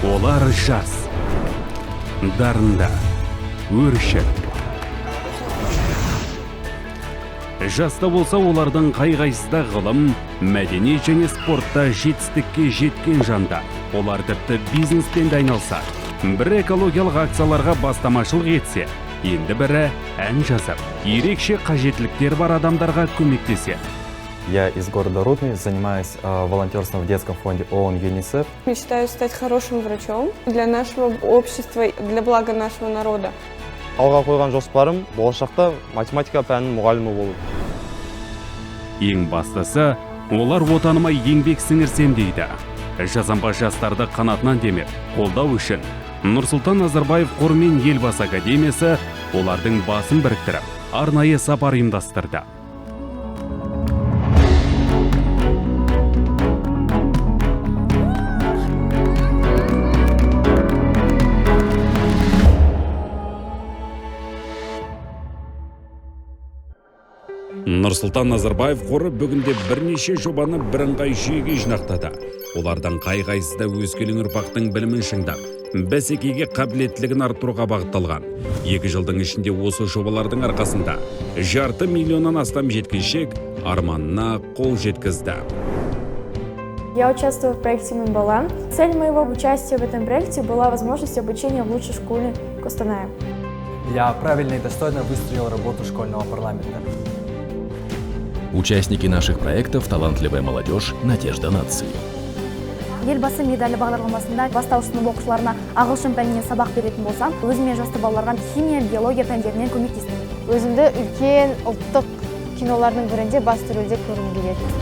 Олар жас, дарында, өршіл. Жаста болса олардың қай-қайсыда ғылым, мәдениет және спортта жетістікке жеткен жандар. Олар тіпті бизнеспен де айналса, бірі экологиялық акцияларға бастамашылық етсе, енді бірі ән жазып, ерекше қажеттіліктер бар адамдарға көмектесе. Я из города Рудный, занимаюсь волонтерством в детском фонде ООН ЮНИСЕФ. Мечтаю стать хорошим врачом для нашего общества, для блага нашего народа. Алға қойған жоспарым болашақта математика пәнінің мұғалімі болу. Ең бастысы, олар отаныма еңбек сіңірсем дейді. Жазанба жастарды қанатынан демеп, қолдау үшін Нұрсұлтан Назарбаев қоры мен Елбасы академиясы олардың басын біріктіріп, арнайы сапар ұйымдастырды. Нұрсұлтан Назарбаев қоры бүгінде бірнеше жобаны бірыңғай жүйеге жинақтады. Олардан қай-қайсысы да өскелең ұрпақтың білімін шыңдап, бәсекеге қабілеттілігін арттыруға бағытталған. 2 жылдың ішінде осы жобалардың арқасында 500 миллионнан астам жеткіншек арманына қол жеткізді. Я участвую в проекте «Мембала». Цель моего участия в этом проекте была возможность обучения в лучшей школе Костаная. Я правильно и достойно выстроил работу школьного парламента. Участники наших проектов – талантливая молодежь, надежда нации. Елбасы медалі бағдарламасында бастауыш сынып оқушыларына ағылшын пәнінен сабақ беретін болсам, өзіме жасты балаларға химия, биология пәндерінен көмектестім. Өзімді үлкен ұлттық кинолардың бірінде басты рөлде көргім келеді.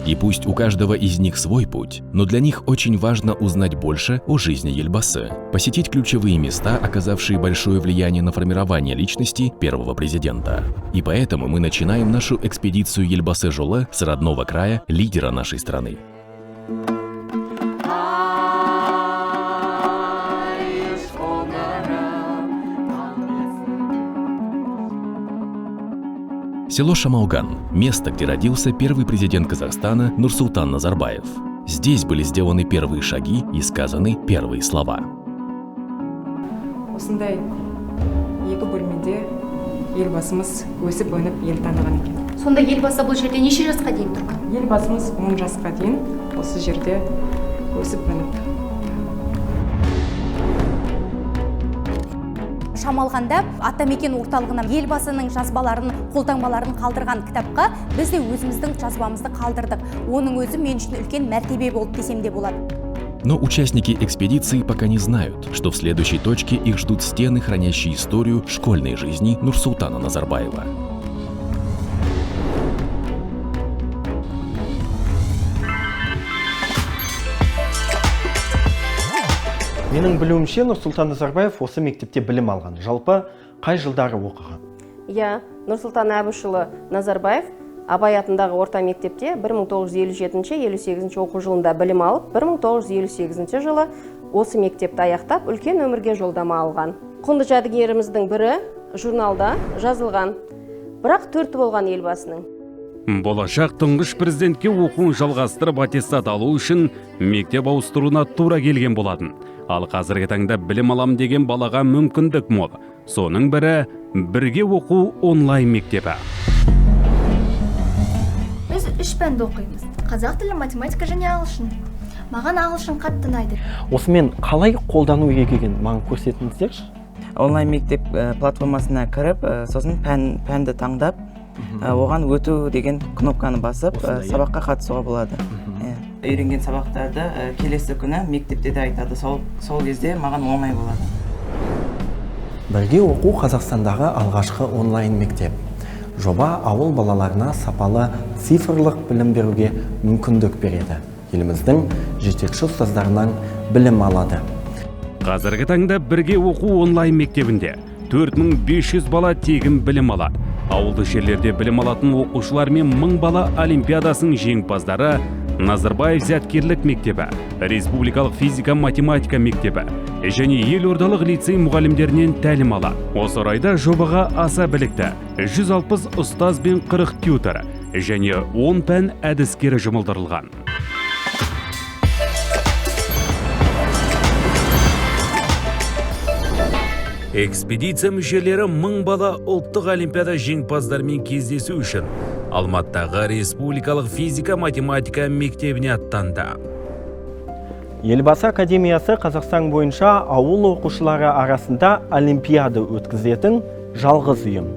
И пусть у каждого из них свой путь, но для них очень важно узнать больше о жизни Елбасы, посетить ключевые места, оказавшие большое влияние на формирование личности первого президента. И поэтому мы начинаем нашу экспедицию Елбасы Жолы с родного края, лидера нашей страны. Село Шамалган – место, где родился первый президент Казахстана Нурсултан Назарбаев. Здесь были сделаны первые шаги и сказаны первые слова. Осындай екі бөлмеде елбасымыз өсіп өніп ел таныған екен. Сонда елбасы бұл жерде неше жасқа дейін тұрған? Елбасымыз 10 жасқа дейін осы жерде өсіп өніп. Шамалғанда атамекен орталығынан елбасының жазбаларын, қолтаңбаларын қалдырған кітапқа біз де өзіміздің жазбамызды қалдырдық. Оның өзі мен үшін үлкен мәртебе болды десем де болады. Но участники экспедиции пока не знают, что в следующей точке их ждут стены, хранящие историю школьной жизни Нурсултана Назарбаева. Менің білуімше Нұрсұлтан Назарбаев осы мектепте білім алған. Жалпы қай жылдары оқыған? Я, Нұрсұлтан Әбішұлы Назарбаев Абай атындағы орта мектепте 1957-58 оқу жылында білім алып, 1958 жылы осы мектепті аяқтап, үлкен өмірге жолдама алған. Құнды жәдігеріміздің бірі журналда жазылған, бірақ 4 болған елбасының. Болашақ тұңғыш президентке оқуын жалғастырып аттестат алу үшін мектеп ауыстыруына тура келген болатын. Ал қазіргі таңда білім алам деген балаға мүмкіндік мол. Соның бірі бірге оқу онлайн мектебі. Біз 3 пәнді оқимыз. Қазақ тілі, математика және ағылшын. Маған ағылшын қатты ұнайды. Осымен қалай қолдану келген маған көрсетіңіздерші? Онлайн мектеп платформасына кіріп, сосын пәнді таңдап, оған өту деген кнопканы басып, сабаққа қатысуға болады. Үйренген сабақтарды келесі күні мектепте де айтады. Сол кезде маған оңай болады. Бірге оқу Қазақстандағы алғашқы онлайн мектеп. Жоба ауыл балаларына сапалы цифрлық білім беруге мүмкіндік береді. Еліміздің жетекші ұстаздарынан білім алады. Қазіргі таңда бірге оқу онлайн мектебінде 4500 бала тегін білім алады. Ауылды жерлерде білім алатын оқушылар мен 1000 бала олимпиадасының жеңімпаздары Назарбаев зияткерлік мектебі, Республикалық физика-математика мектебі және елордалық лицей мұғалімдерінен тәлім алады. Осы орайда жобаға аса білікті 160 ұстаз бен 40 тьютор және 10 пән әдіскері жұмылдырылған. Экспедиция мүшелері 1000 бала ұлттық олимпиада жеңімпаздарымен кездесу үшін Алматыдағы Республикалық физика-математика мектебіне аттанды. Елбасы академиясы Қазақстан бойынша ауыл оқушылары арасында олимпиада өткізетін жалғыз ұйым.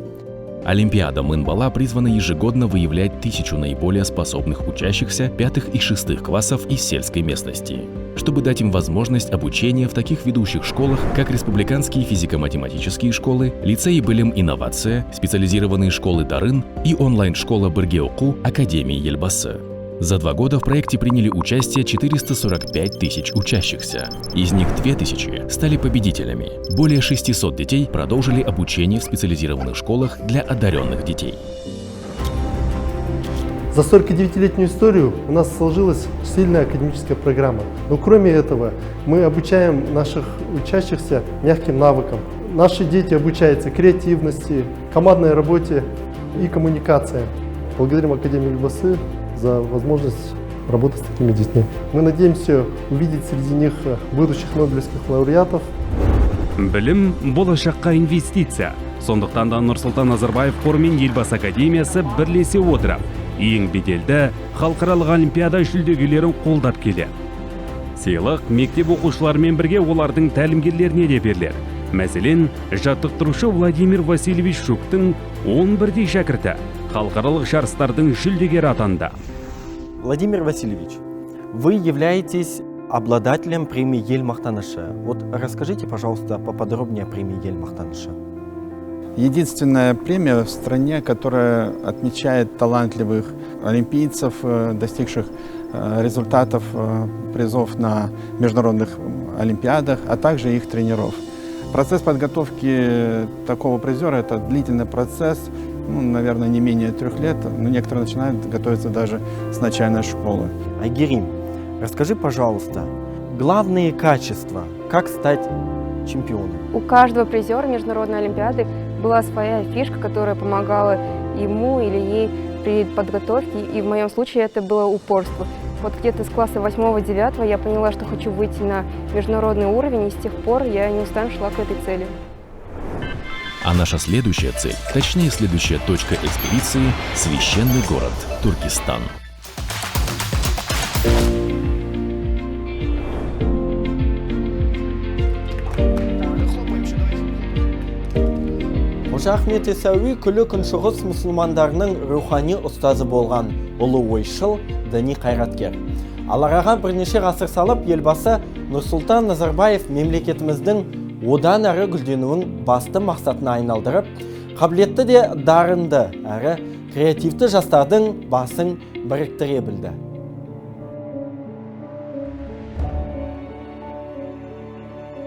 Олимпиада «Мын бала» призвана ежегодно выявлять 1000 наиболее способных учащихся 5 и 6 классов из сельской местности, чтобы дать им возможность обучения в таких ведущих школах, как республиканские физико-математические школы, лицеи «Білім инновация», специализированные школы «Дарын» и онлайн-школа «Бірге оқу» Академии Елбасы. За 2 года в проекте приняли участие 445 тысяч учащихся. Из них 2000 стали победителями. Более 600 детей продолжили обучение в специализированных школах для одаренных детей. За 49-летнюю историю у нас сложилась сильная академическая программа. Но кроме этого, мы обучаем наших учащихся мягким навыкам. Наши дети обучаются креативности, командной работе и коммуникации. Благодарим Академию Елбасы за возможность работать с такими детьми. Мы надеемся увидеть среди них будущих нобелевских лауреатов. Білім болашаққа инвестиция. Сондықтан да Нұрсұлтан Назарбаев қоры мен Елбасы академиясы бірлесе отырып, ең беделді халықаралық олимпиада жүлдегерлерін қолдап келеді. Сыйлық мектеп оқушыларымен бірге олардың тәлімгерлеріне де беріледі. Мәселен, жаттықтырушы Владимир Васильевич Шуктың 11 шәкірті халықаралық жарыстардың жүлдегері атанды. Владимир Васильевич, вы являетесь обладателем премии «Ель Мақтанышы». Вот расскажите, пожалуйста, поподробнее о премии «Ель Мақтанышы». Единственная премия в стране, которая отмечает талантливых олимпийцев, достигших результатов, призов на международных олимпиадах, а также их тренеров. Процесс подготовки такого призера – это длительный процесс, наверное, не менее 3 лет, но некоторые начинают готовиться даже с начальной школы. Айгерим, расскажи, пожалуйста, главные качества, как стать чемпионом? У каждого призера международной олимпиады была своя фишка, которая помогала ему или ей при подготовке, и в моем случае это было упорство. Вот где-то с класса 8-9 я поняла, что хочу выйти на международный уровень, и с тех пор я неустанно шла к этой цели. А наша следующая цель, точнее следующая точка экспедиции – священный город Туркестан. Қожа Ахмет Яссауи күлі күншығыс мұсылмандарының рухани ұстазы болған ұлы ойшыл, діни қайраткер. Аллаға бірнеше ғасыр салып, елбасы Нұрсұлтан Назарбаев мемлекетіміздің одан әрі гүлденуін басты мақсатына айналдырып, қабілетті де дарынды әрі креативті жастардың басын біріктіре білді.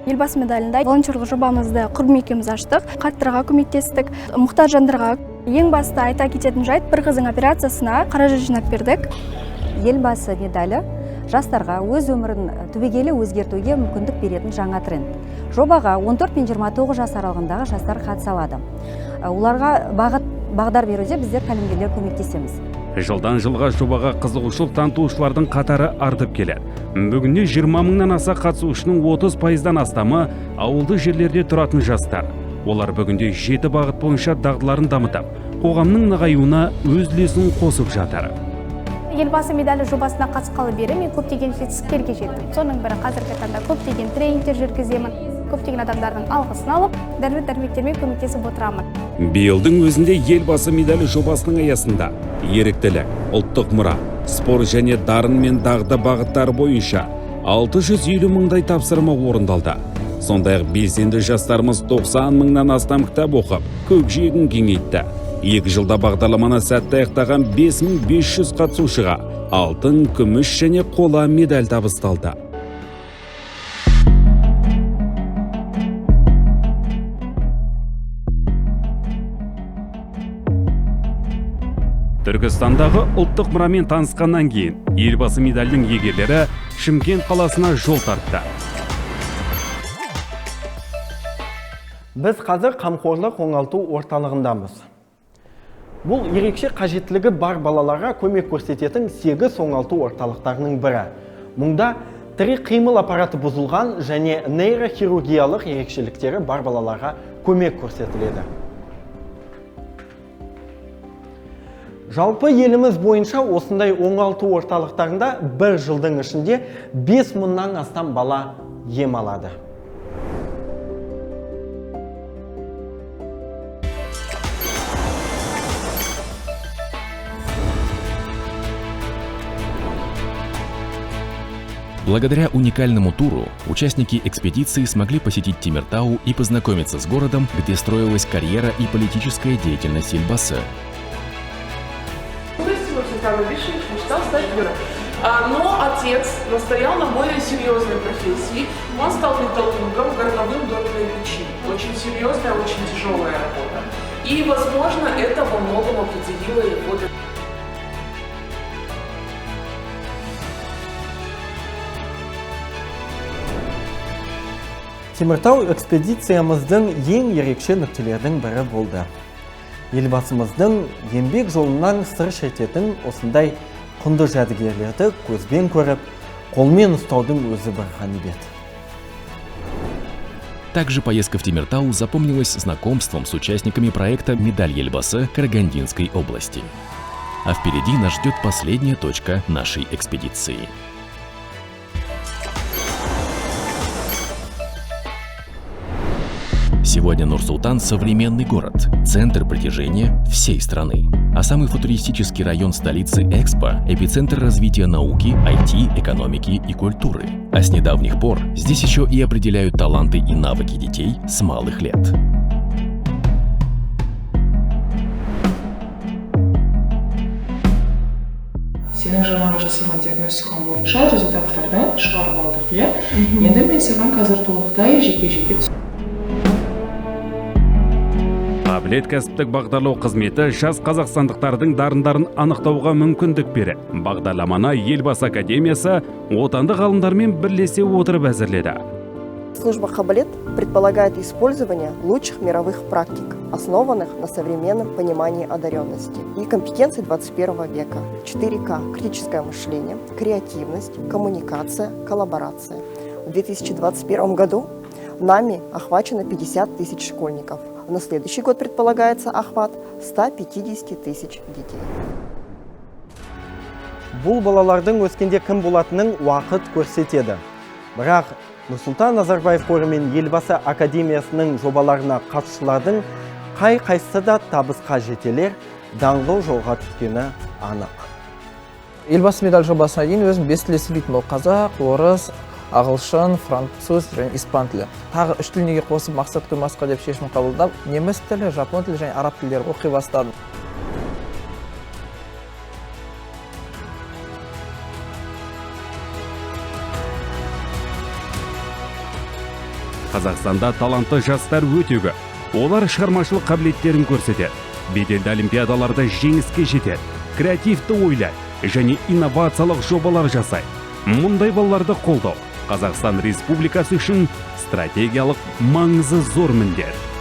Елбасы медалінде волонтерлық жобамызды құрбым екеуміз аштық, қарттарға көмектестік, мұқтаж жандарға. Ең басты айта кететін жайт, бір қыздың операциясына қаражат жинап бердік. Елбасы медалі жастарға өз өмірін түбегейлі өзгертуге мүмкіндік беретін жаңа тренд. Жобаға 14 пен 29 жас аралығындағы жастар қатыса алады. Оларға бағдар беруде біздер тәлімгерлер көмектесеміз. Жылдан жылға жобаға қызығушылық танытушылардың қатары артып келеді. Бүгінде 20 мыңнан аса қатысушының 30%-дан астамы ауылды жерлерде тұратын жастар. Олар бүгінде 7 бағыт бойынша дағдыларын дамытып, қоғамның нығаюына өз үлесін қосып жатыр. Елбасы медалі жобасына қатысқалы бері мен көптеген жетістіктерге жеттім. Соның бірі қазіргі таңда көптеген тренингтер жүргіземін. Көптеген адамдардың алғысын алып, дәрі-дәрмектермен көмектесіп отырамын. Биылдың өзінде Елбасы медалі жобасының аясында еріктілік, ұлттық мұра, спорт және дарын мен дағды бағыттары бойынша 650 мыңдай тапсырма орындалды. Сондай-ақ белсенді жастарымыз 90 мыңнан астам кітап оқып, көкжиегін кеңейтті. 2 жылда бағдарламаны сәтті аяқтаған 5500 қатысушыға алтын, күміс және қола медаль табысталды. Түркістандағы ұлттық мұрамен танысқаннан кейін Елбасы медальдің иегерлері Шымкент қаласына жол тартты. Біз қазір қамқорлық оңалту орталығындамыз. Бұл ерекше қажеттілігі бар балаларға көмек көрсететін 8 оңалту орталықтарының бірі. Мұнда Тірі қимыл аппараты бұзылған және нейрохирургиялық ерекшеліктері бар балаларға көмек көрсетіледі. Жалпы еліміз бойынша осындай оңалту орталықтарында бір жылдың ішінде 5 мыңнан астам бала ем алады. Благодаря уникальному туру участники экспедиции смогли посетить Темиртау и познакомиться с городом, где строилась карьера и политическая деятельность Елбасы. Мечтал стать врачом. Но отец настоял на более серьезной профессии. Он стал металлургом в горновым доме на печи. Очень серьезная, очень тяжелая работа. И, возможно, это во многом определило его. Теміртау экспедициямыздың ең ерекше нүктелердің бірі болды. Елбасымыздың еңбек жолынан сыр шертетін осындай құнды жәдігерлерді көзбен көріп, қолмен ұстаудың өзі бір ғанибет. Также поездка в Темиртау запомнилась знакомством с участниками проекта «Медаль Елбасы» Карагандинской области. А впереди нас ждет последняя точка нашей экспедиции. Сегодня Нур-Султан – современный город, центр притяжения всей страны. А самый футуристический район столицы Экспо – эпицентр развития науки, IT, экономики и культуры. А с недавних пор здесь еще и определяют таланты и навыки детей с малых лет. Сенің жаңағы жасалған диагностикаң бойынша результаттарды шығарып алдық, иә? Енді мен саған қазір толықтай жеке-жеке Қабілет кәсіптік бағдарлау қызметі жас қазақстандықтардың дарындарын анықтауға мүмкіндік береді. Бағдарламаны Елбасы академиясы отандық ғалымдармен бірлесе отырып әзірледі. Служба «Қабілет» предполагает использование лучших мировых практик, основанных на современном понимании одаренности и компетенций 21 века. 4К – критическое мышление, креативность, коммуникация, коллаборация. В 2021 году нами охвачено 50 тысяч школьников. На следующий год предполагается охват 150 тысяч детей. Бұл балалардың өскенде кім болатынын уақыт көрсетеді. Бірақ Нұрсұлтан Назарбаев қоры мен Елбасы академиясының жобаларына қатысушылардың қай-қайсысы да табысқа жетелер, даңғыл жолға түскені анық. Елбасы медаль жобасына дейін өзім 5 тілде сөйлейтін бол: қазақ, орыс, ағылшын, француз және испан тілі. Тағы 3 тіл неге қосып мақсат қоймасқа деп шешім қабылдап, неміс тілі, жапон тілі және араб тілдерін оқи бастадым. Қазақстанда талантты жастар өте көп. Олар шығармашылық қабілеттерін көрсетеді. Беделді олимпиадаларда жеңіске жетеді. Креативті ойлайды және инновациялық жобалар жасайды. Мұндай балаларды қолдау Қазақстан Республикасы үшін стратегиялық маңызы зор міндет.